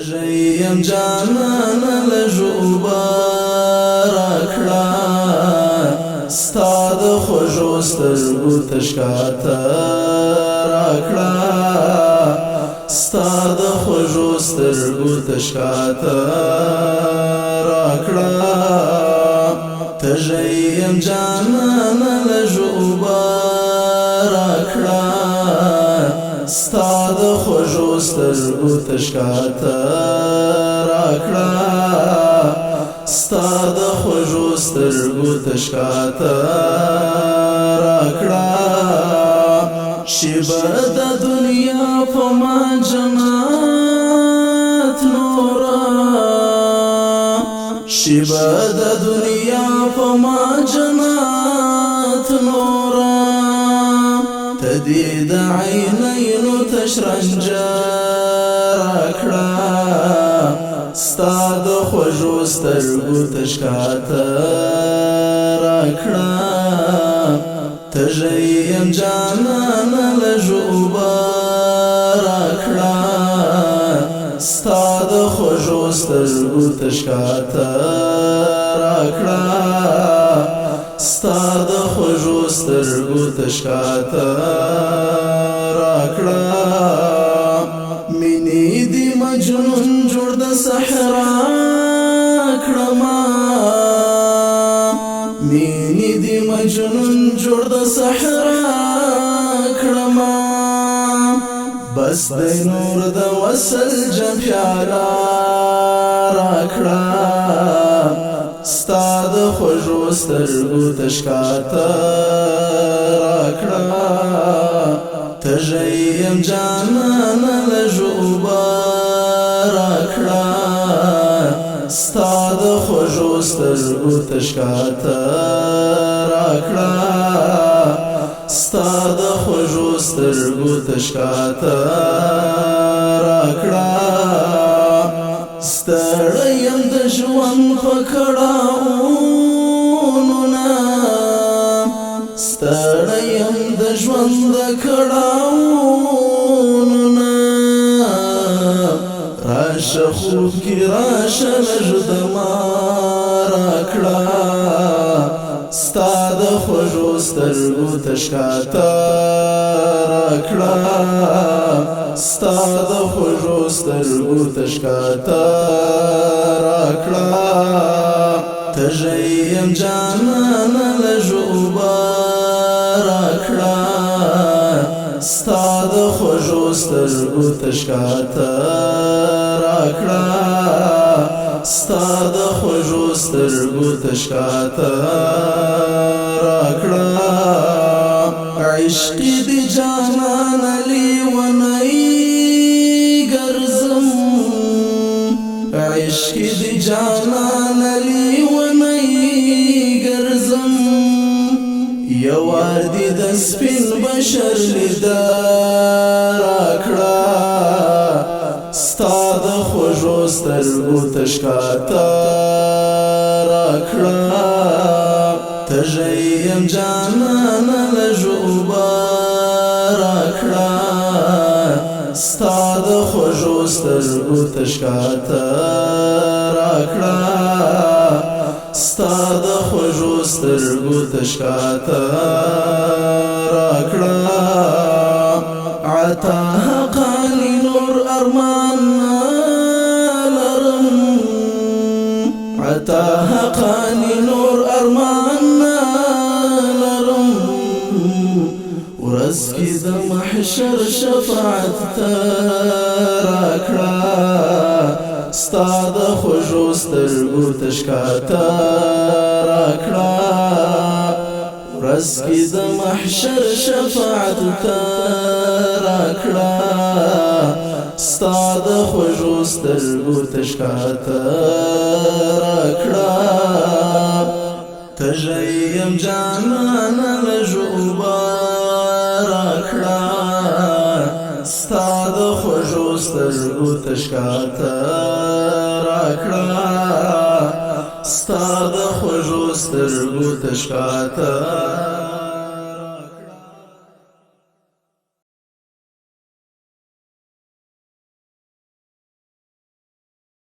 تجیم جانان لجوبا راکړه ستا د خوږو سترګو تشکاته راکړه ستا د خوږو سترګو تشکاته راکړه تجیم جانان لجوبا راکړه ستا د خوږو سترګو تشکاته راکړه ستا د خوږو سترګو تشکاته راکړه شیبه د دنیا په ما جنت نورا شیبه د دنیا په ما جنت نورا تدي د عینینو تشرنجه راکړه ستا د خوږو سترګو تشکاته راکړه تجیم جانان لجوبا راکړه ستا د خوږو سترګو تشکاته راکړه ستا د خوږو سترګو تشکاته راکړه مینې دې مجنون جوړ د صحرا کړما مینې دې مجنون جوړ د صحرا کړما بس د نور د وصل جم پیاله راکړه ستا د خوږو سترګو تشکاته راکړه تجیم جانان لجوبا راکړه ستا د خوږو سترګو تشکاته راکړه ستا د خوږو سترګو تشکاته راکړه ستړی یم د ژوند په کړاوونو نه ستړی یم د ژوند د کړاوونو نه راشه خوب کې راشه لږ دما راکړه ستا د خوږو سترګو تشکاته راکړه ستا د خوږو سترګو تشکاته راکړه تجیم جانان لجوبا راکړه ستا د خوږو سترګو تشکاته راکړه ستا د خوږو سترګو تشکاته راکړه عشق دې جانان لیونی ګرځم عشق دې جانان لیونی ګرځم یوار دې د سپین بشر لیدا راکړه ستا د خوږو سترګو تشکاته راکړه تجیم جانان لجوبا راکړه ستا د خوږو سترګو تشکاته راکړه ستا د خوږو سترګو تشکاته راکړه عطا حقانی نور ارمان لرم عطا حقانی نور ارمان لرم ورځ کې د محشر شفاعت ته راکړه ستا د خوږو سترګو تشکاته راکړه ورځ کې د محشر شفاعت ته راکړه ستا د خوږو سترګو تشکاته راکړه تجیم جانان لجوبا راکړه ستا د خوږو سترګو تشکاته راکړه ستا د خوږو سترګو تشکاته